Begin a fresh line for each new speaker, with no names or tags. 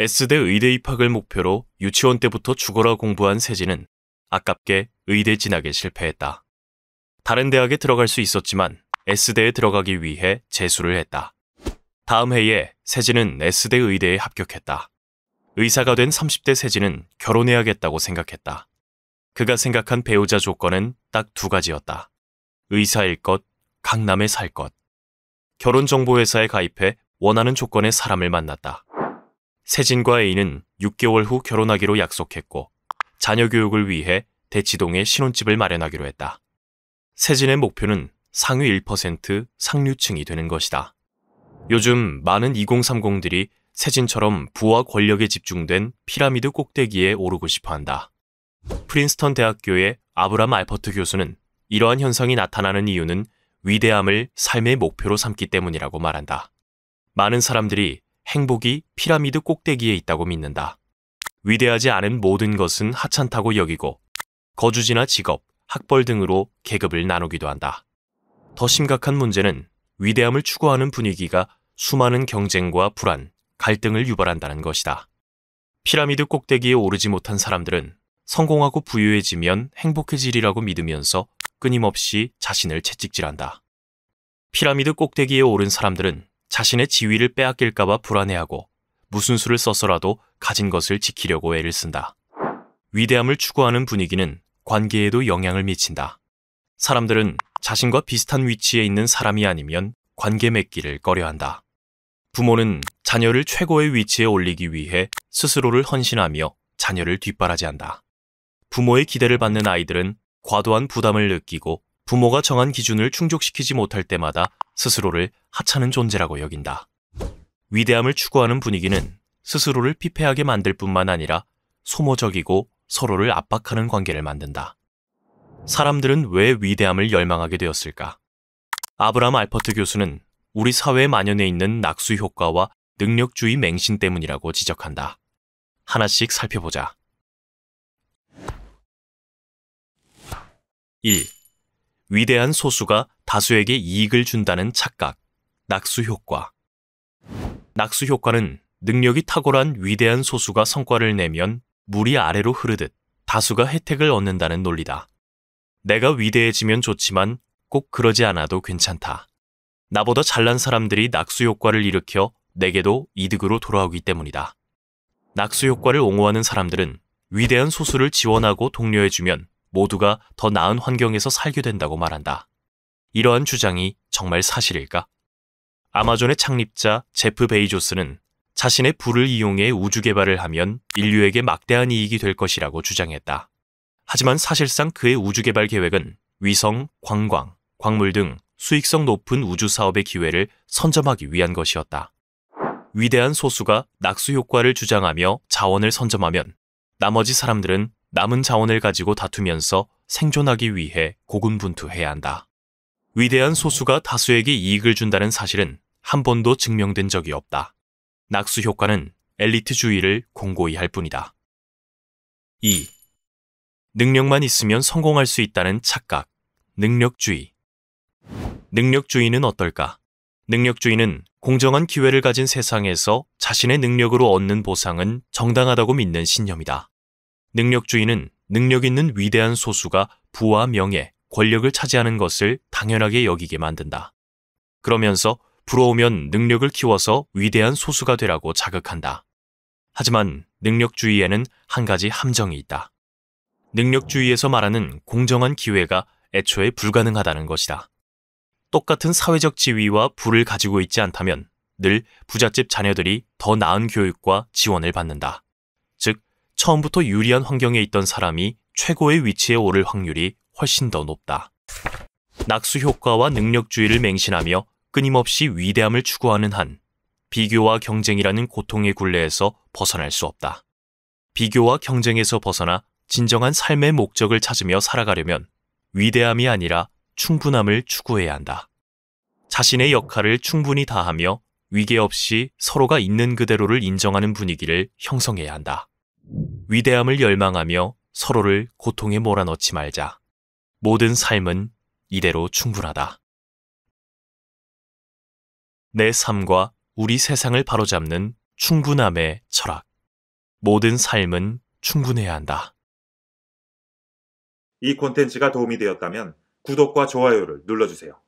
S대 의대 입학을 목표로 유치원 때부터 죽어라 공부한 세진은 아깝게 의대 진학에 실패했다. 다른 대학에 들어갈 수 있었지만 S대에 들어가기 위해 재수를 했다. 다음 해에 세진은 S대 의대에 합격했다. 의사가 된 30대 세진은 결혼해야겠다고 생각했다. 그가 생각한 배우자 조건은 딱 두 가지였다. 의사일 것, 강남에 살 것. 결혼정보회사에 가입해 원하는 조건의 사람을 만났다. 세진과 A는 6개월 후 결혼하기로 약속했고 자녀 교육을 위해 대치동에 신혼집을 마련하기로 했다. 세진의 목표는 상위 1% 상류층이 되는 것이다. 요즘 많은 2030들이 세진처럼 부와 권력에 집중된 피라미드 꼭대기에 오르고 싶어한다. 프린스턴 대학교의 아브람 알퍼트 교수는 이러한 현상이 나타나는 이유는 위대함을 삶의 목표로 삼기 때문이라고 말한다. 많은 사람들이 행복이 피라미드 꼭대기에 있다고 믿는다. 위대하지 않은 모든 것은 하찮다고 여기고 거주지나 직업, 학벌 등으로 계급을 나누기도 한다. 더 심각한 문제는 위대함을 추구하는 분위기가 수많은 경쟁과 불안, 갈등을 유발한다는 것이다. 피라미드 꼭대기에 오르지 못한 사람들은 성공하고 부유해지면 행복해지리라고 믿으면서 끊임없이 자신을 채찍질한다. 피라미드 꼭대기에 오른 사람들은 자신의 지위를 빼앗길까봐 불안해하고 무슨 수를 써서라도 가진 것을 지키려고 애를 쓴다. 위대함을 추구하는 분위기는 관계에도 영향을 미친다. 사람들은 자신과 비슷한 위치에 있는 사람이 아니면 관계 맺기를 꺼려한다. 부모는 자녀를 최고의 위치에 올리기 위해 스스로를 헌신하며 자녀를 뒷바라지한다. 부모의 기대를 받는 아이들은 과도한 부담을 느끼고 부모가 정한 기준을 충족시키지 못할 때마다 스스로를 하찮은 존재라고 여긴다. 위대함을 추구하는 분위기는 스스로를 피폐하게 만들 뿐만 아니라 소모적이고 서로를 압박하는 관계를 만든다. 사람들은 왜 위대함을 열망하게 되었을까? 아브람 알퍼트 교수는 우리 사회에 만연해 있는 낙수 효과와 능력주의 맹신 때문이라고 지적한다. 하나씩 살펴보자. 1. 위대한 소수가 다수에게 이익을 준다는 착각, 낙수 효과. 낙수 효과는 능력이 탁월한 위대한 소수가 성과를 내면 물이 아래로 흐르듯 다수가 혜택을 얻는다는 논리다. 내가 위대해지면 좋지만 꼭 그러지 않아도 괜찮다. 나보다 잘난 사람들이 낙수 효과를 일으켜 내게도 이득으로 돌아오기 때문이다. 낙수 효과를 옹호하는 사람들은 위대한 소수를 지원하고 독려해주면 모두가 더 나은 환경에서 살게 된다고 말한다. 이러한 주장이 정말 사실일까? 아마존의 창립자 제프 베이조스는 자신의 부를 이용해 우주 개발을 하면 인류에게 막대한 이익이 될 것이라고 주장했다. 하지만 사실상 그의 우주 개발 계획은 위성, 관광, 광물 등 수익성 높은 우주 사업의 기회를 선점하기 위한 것이었다. 위대한 소수가 낙수 효과를 주장하며 자원을 선점하면 나머지 사람들은 남은 자원을 가지고 다투면서 생존하기 위해 고군분투해야 한다. 위대한 소수가 다수에게 이익을 준다는 사실은 한 번도 증명된 적이 없다. 낙수 효과는 엘리트주의를 공고히 할 뿐이다. 2. 능력만 있으면 성공할 수 있다는 착각, 능력주의. 능력주의는 어떨까? 능력주의는 공정한 기회를 가진 세상에서 자신의 능력으로 얻는 보상은 정당하다고 믿는 신념이다. 능력주의는 능력 있는 위대한 소수가 부와 명예, 권력을 차지하는 것을 당연하게 여기게 만든다. 그러면서 부러우면 능력을 키워서 위대한 소수가 되라고 자극한다. 하지만 능력주의에는 한 가지 함정이 있다. 능력주의에서 말하는 공정한 기회가 애초에 불가능하다는 것이다. 똑같은 사회적 지위와 부를 가지고 있지 않다면 늘 부잣집 자녀들이 더 나은 교육과 지원을 받는다. 즉, 처음부터 유리한 환경에 있던 사람이 최고의 위치에 오를 확률이 훨씬 더 높다. 낙수 효과와 능력주의를 맹신하며 끊임없이 위대함을 추구하는 한 비교와 경쟁이라는 고통의 굴레에서 벗어날 수 없다. 비교와 경쟁에서 벗어나 진정한 삶의 목적을 찾으며 살아가려면 위대함이 아니라 충분함을 추구해야 한다. 자신의 역할을 충분히 다하며 위계 없이 서로가 있는 그대로를 인정하는 분위기를 형성해야 한다. 위대함을 열망하며 서로를 고통에 몰아넣지 말자. 모든 삶은 이대로 충분하다. 내 삶과 우리 세상을 바로잡는 충분함의 철학. 모든 삶은 충분해야 한다.
이 콘텐츠가 도움이 되었다면 구독과 좋아요를 눌러주세요.